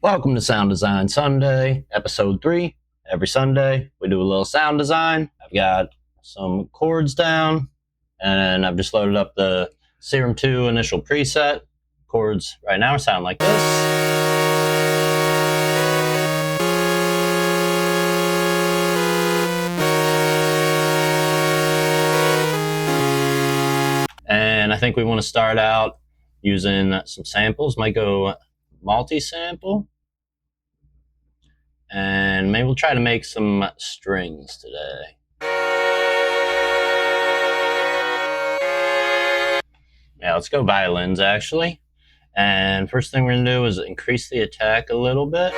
Welcome to Sound Design Sunday, episode 3. Every Sunday, we do a little sound design. I've got some chords down, and I've just loaded up the Serum 2 initial preset. Chords right now sound like this. And I think we want to start out using some samples. Might go multi-sample. And maybe we'll try to make some strings today. Yeah, let's go violins actually. And first thing we're gonna do is increase the attack a little bit.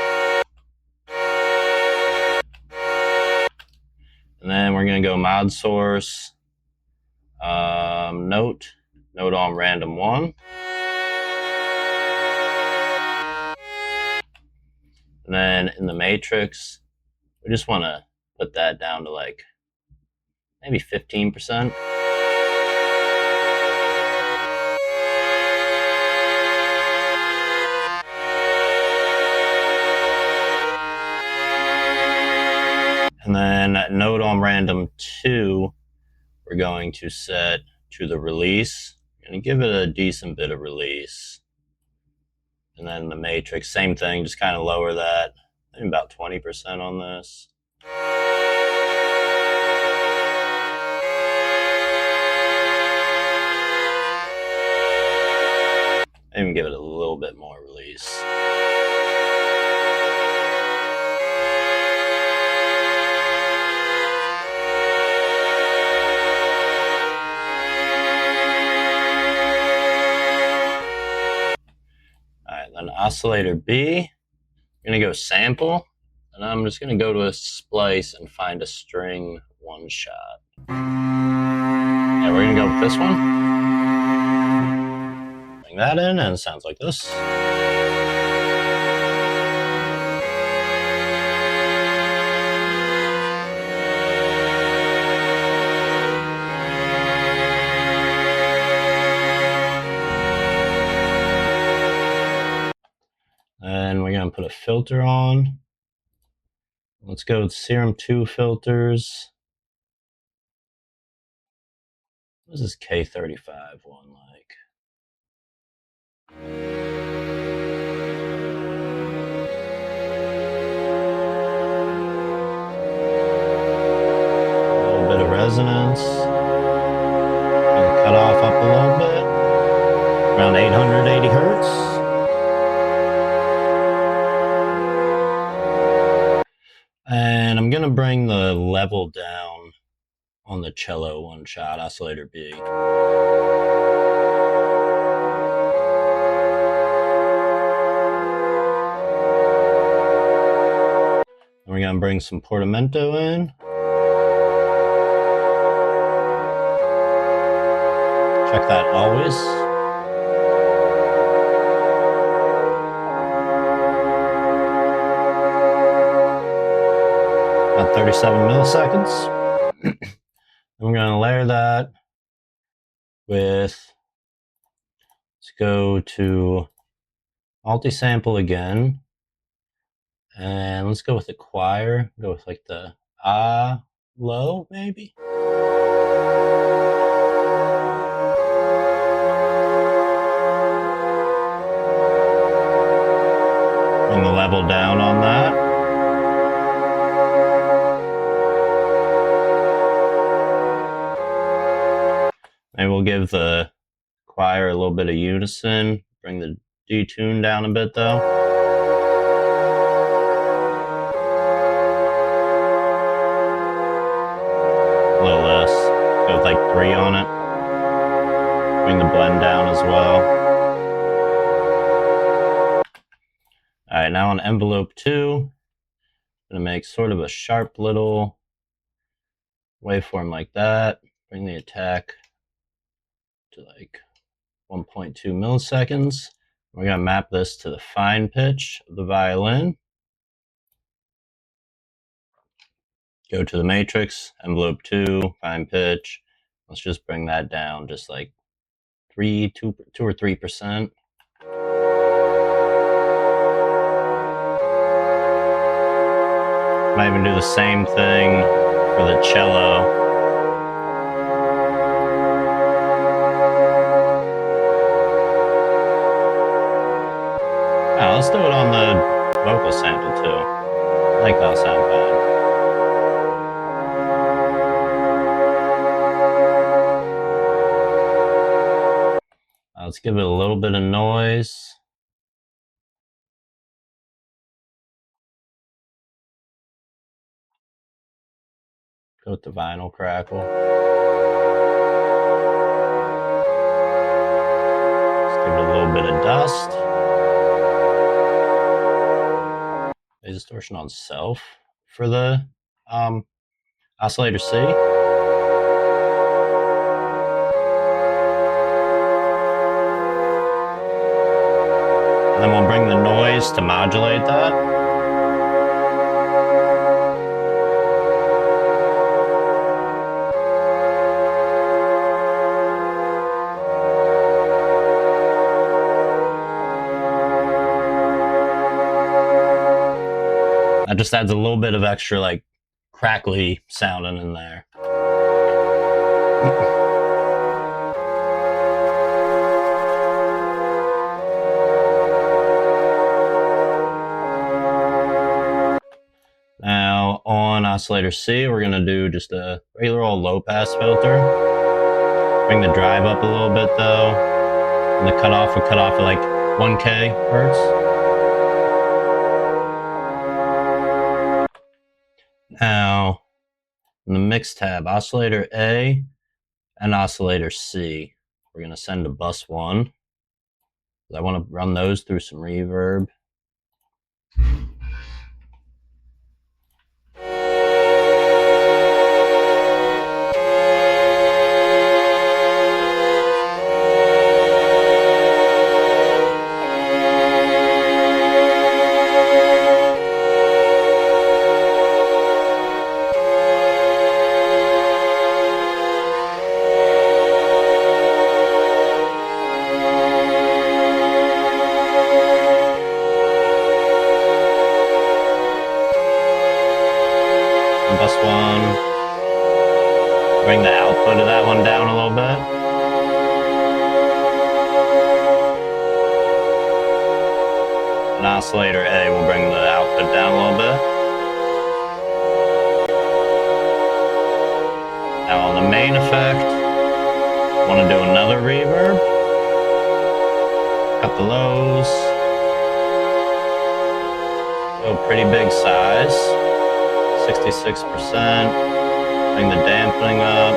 And then we're gonna go mod source, note on random 1. And then in the matrix, we just wanna put that down to like maybe 15%. And then note on random 2, we're going to set to the release. I'm going to give it a decent bit of release. And then the matrix, same thing, just kind of lower that, maybe about 20% on this. Even give it a little bit more release. Then oscillator B, I'm going to go sample, and I'm just going to go to a splice and find a string one shot. Yeah, we're going to go with this one. Bring that in, and it sounds like this. And we're going to put a filter on. Let's go with Serum 2 filters. What is this K35 one like? A little bit of resonance. Cut off up a little bit. Around 880 hertz. And I'm going to bring the level down on the cello one shot, oscillator B. And we're going to bring some portamento in. Check that always. About 37 milliseconds. I'm going to layer that with, let's go to multi-sample again. And let's go with the choir. Go with like the low, maybe. Bring the level down on that. Maybe we'll give the choir a little bit of unison. Bring the detune down a bit though. A little less. Go with like 3 on it. Bring the blend down as well. Alright, now on envelope 2, I'm going to make sort of a sharp little waveform like that. Bring the attack to like 1.2 milliseconds. We're going to map this to the fine pitch of the violin. Go to the matrix, envelope 2, fine pitch. Let's just bring that down just like 2 or 3%. Might even do the same thing for the cello. Let's do it on the vocal sample too. I like that'll sound fine. Let's give it a little bit of noise. Go with the vinyl crackle. Let's give it a little bit of dust. Phase distortion on self for the oscillator C. And then we'll bring the noise to modulate that. That just adds a little bit of extra like crackly sounding in there. Now on oscillator C, we're gonna do just a regular old low pass filter. Bring the drive up a little bit though. And the cutoff would cut off at like 1K hertz. Now, in the mix tab, oscillator A and oscillator C, we're going to send to bus 1. I want to run those through some reverb. Bus 1, bring the output of that one down a little bit. And oscillator A will bring the output down a little bit. Now on the main effect, I want to do another reverb. Cut the lows. Go pretty big size. 66%, bring the dampening up,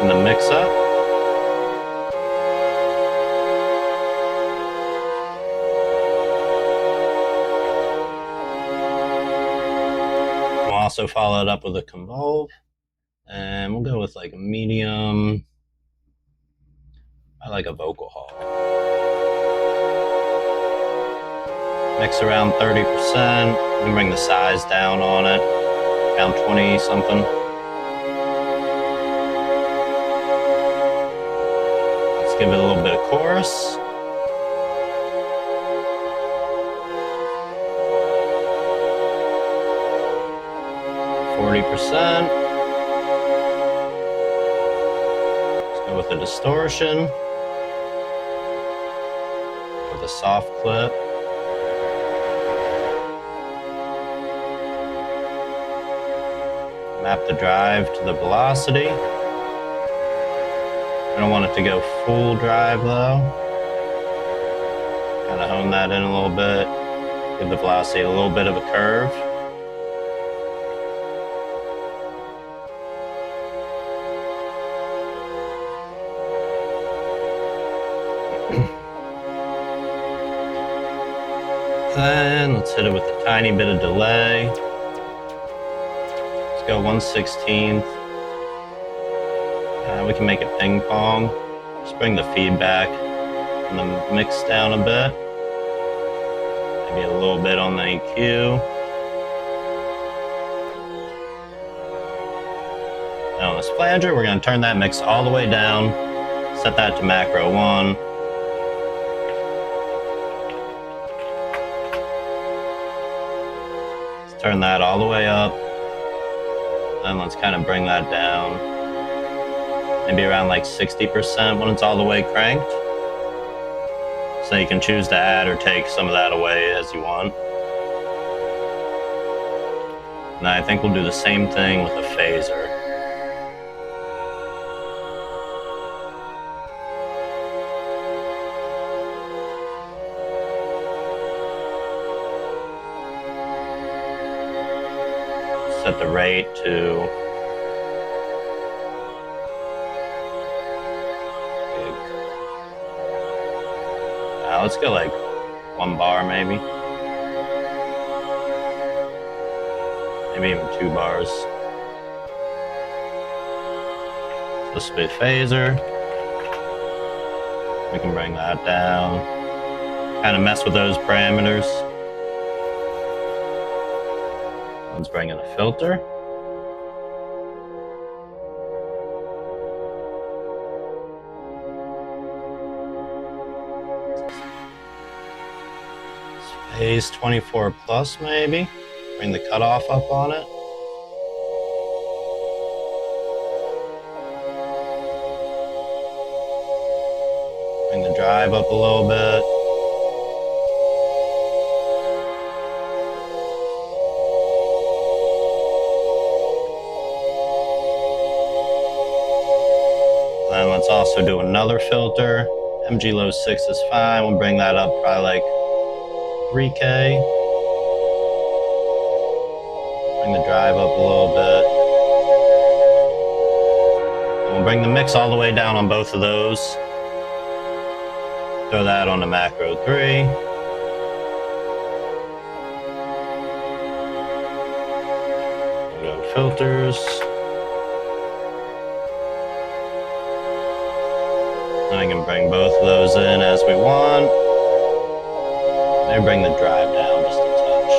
and the mix up. We'll also follow it up with a convolve, and we'll go with like a medium, I like a vocal hall. Mix around 30%. You can bring the size down on it, around 20 something. Let's give it a little bit of chorus. %. Let's go with the distortion. With a soft clip. Map the drive to the velocity. I don't want it to go full drive though. Kind of hone that in a little bit. Give the velocity a little bit of a curve. Then let's hit it with a tiny bit of delay. Let's go 1/16. We can make it ping pong. Just bring the feedback and the mix down a bit. Maybe a little bit on the EQ. Now on this flanger, we're going to turn that mix all the way down. Set that to macro 1. turn that all the way up. Then let's kind of bring that down. Maybe around like 60% when it's all the way cranked. So you can choose to add or take some of that away as you want. And I think we'll do the same thing with a phaser. Set the rate to let's go like 1 bar maybe. Maybe even 2 bars. So this will be a phaser. We can bring that down. Kind of mess with those parameters. Let's bring in a filter. Phase 24 plus maybe. Bring the cutoff up on it. Bring the drive up a little bit. Then let's also do another filter. MG low 6 is fine. We'll bring that up probably like 3K. Bring the drive up a little bit. And we'll bring the mix all the way down on both of those. Throw that on the macro 3. We'll go filters. And I can bring both of those in as we want. Maybe bring the drive down just a touch.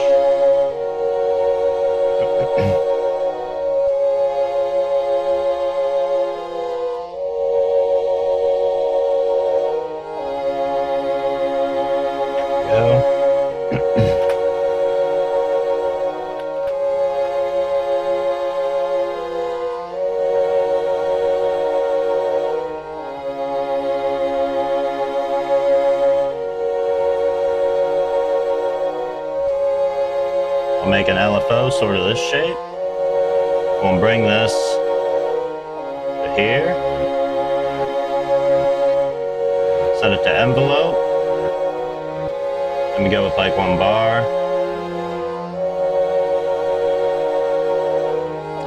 I'll make an LFO sort of this shape. We'll bring this to here. Set it to envelope. Let me go with like 1 bar.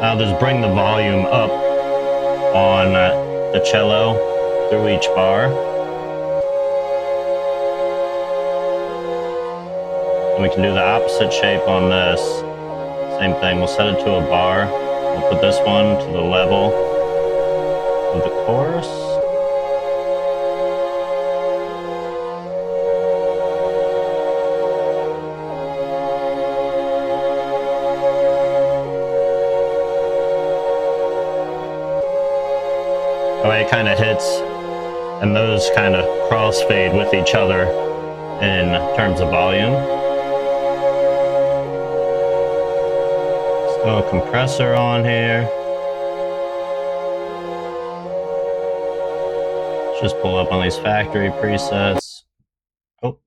I'll just bring the volume up on the cello through each bar. And we can do the opposite shape on this. Same thing, we'll set it to a bar. We'll put this one to the level of the chorus. The way it kind of hits, and those kind of crossfade with each other in terms of volume. Throw a compressor on here. Let's just pull up on these factory presets. Oh.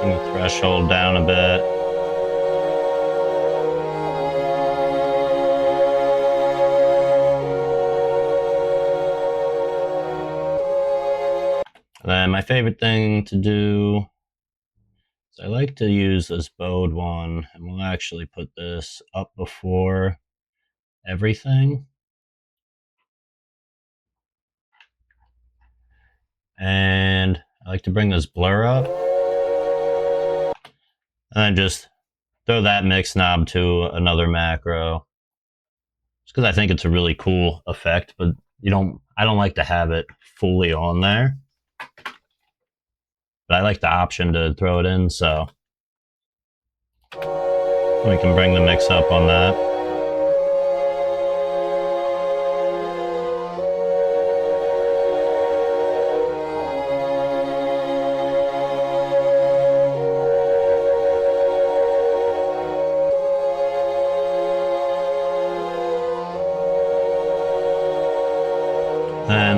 Bring the threshold down a bit. Then my favorite thing to do is I like to use this bowed one, and we'll actually put this up before everything. And I like to bring this blur up. And then just throw that mix knob to another macro. Just because I think it's a really cool effect, but I don't like to have it fully on there. But I like the option to throw it in, so we can bring the mix up on that.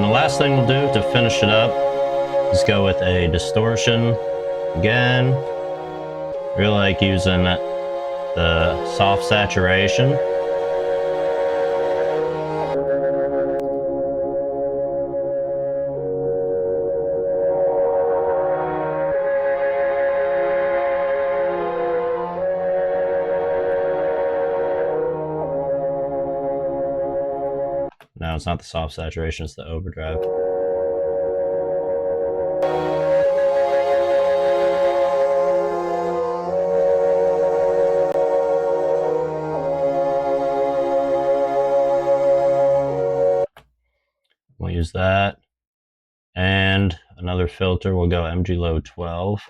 the last thing we'll do to finish it up is go with a distortion again. Really like using the soft saturation. No, it's not the soft saturation, it's the overdrive. We'll use that. And another filter, we'll go MG Low 12.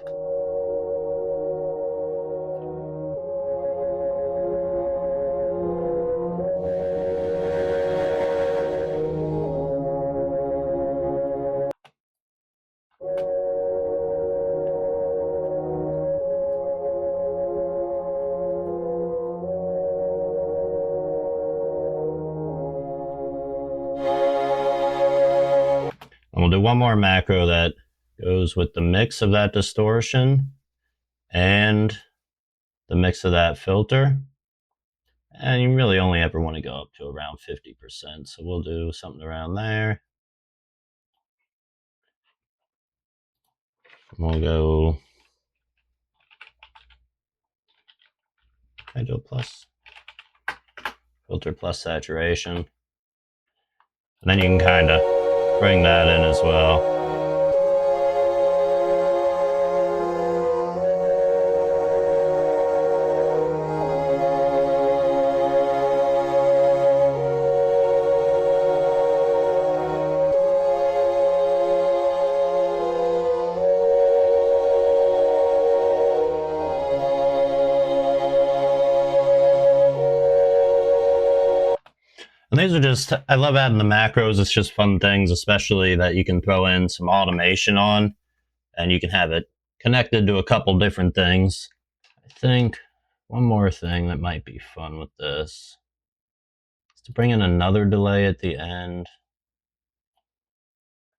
And we'll do one more macro that goes with the mix of that distortion and the mix of that filter. And you really only ever want to go up to around 50%. So we'll do something around there. We'll go Hydro plus, filter plus saturation. And then you can kind of bring that in as well. And these are just, I love adding the macros. It's just fun things, especially that you can throw in some automation on and you can have it connected to a couple different things. I think one more thing that might be fun with this is to bring in another delay at the end.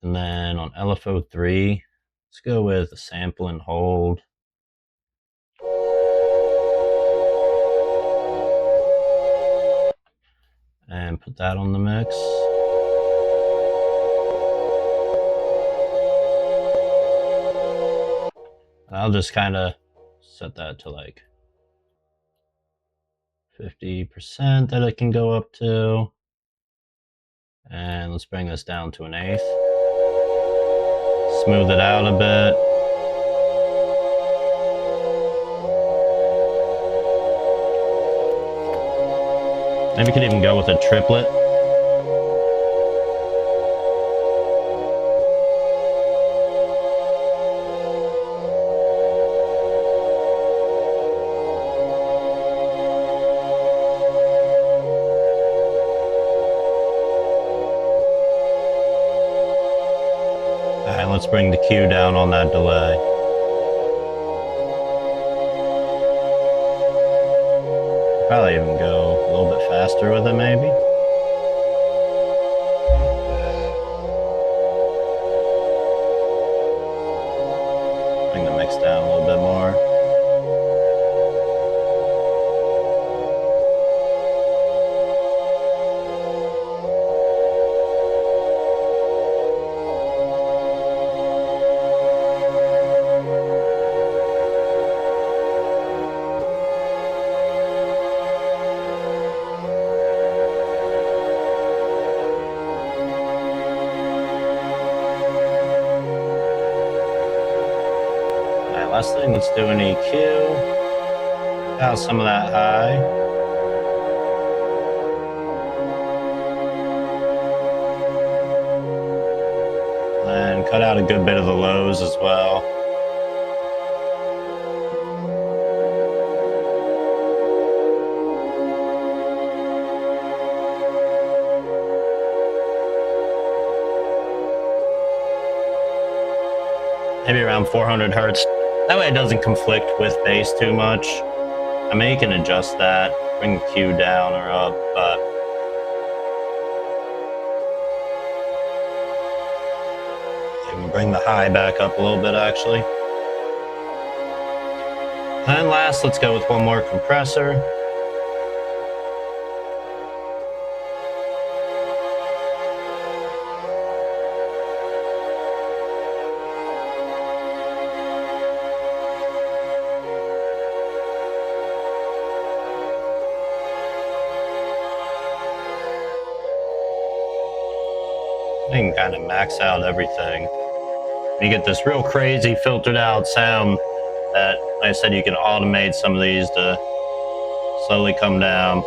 And then on LFO3, let's go with a sample and hold. And put that on the mix. I'll just kind of set that to like 50% that it can go up to. And let's bring this down to 1/8. Smooth it out a bit. Maybe you could even go with a triplet. Alright, let's bring the Q down on that delay. Probably even go a little bit faster with it, maybe. Bring the mix down a little bit more. Last thing, let's do an EQ. Out some of that high. And cut out a good bit of the lows as well. Maybe around 400 hertz. That way it doesn't conflict with bass too much. I mean, you can adjust that, bring the Q down or up, but And bring the high back up a little bit, actually. And last, let's go with one more compressor. You can kind of max out everything. You get this real crazy filtered out sound that, like I said, you can automate some of these to slowly come down.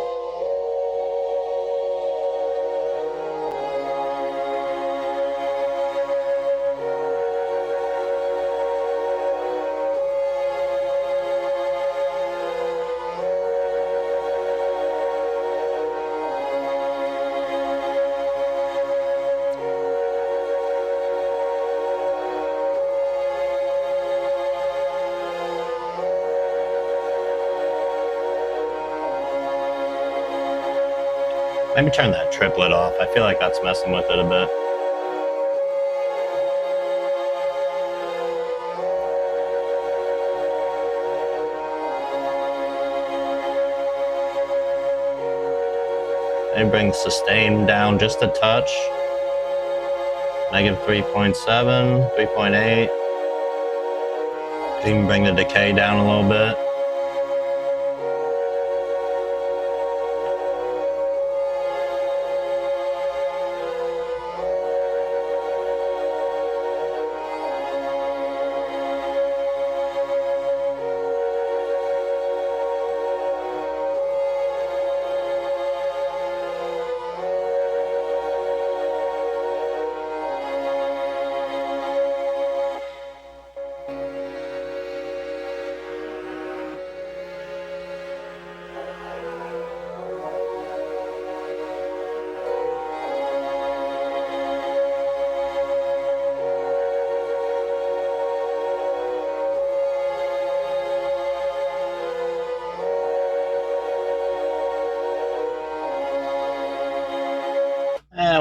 Maybe turn that triplet off. I feel like that's messing with it a bit. Maybe bring sustain down just a touch. Negative 3.7, 3.8. Even bring the decay down a little bit.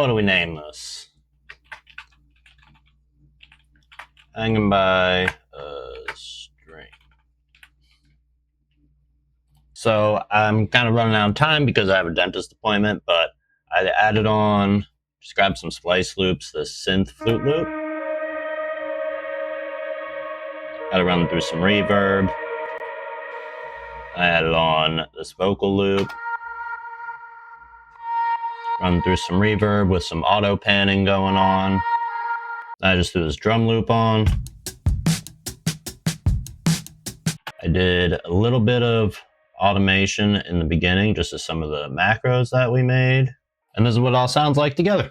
What do we name this? Hanging by a string. So I'm kind of running out of time because I have a dentist appointment, but I added on, just grabbed some splice loops, this synth flute loop. Gotta run through some reverb. I added on this vocal loop. Run through some reverb with some auto panning going on. I just threw this drum loop on. I did a little bit of automation in the beginning, just as some of the macros that we made. And this is what it all sounds like together.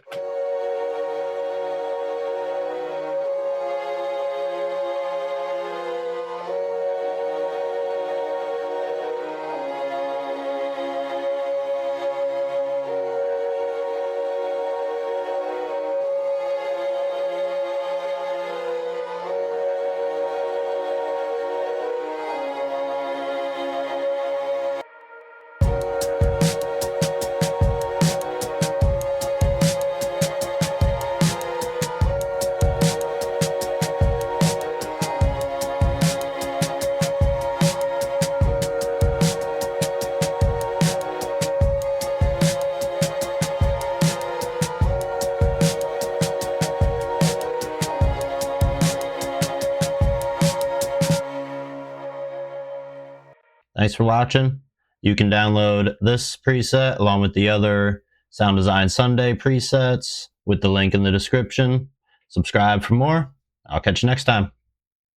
Thanks for watching. You can download this preset along with the other Sound Design Sunday presets with the link in the description. Subscribe for more. I'll catch you next time.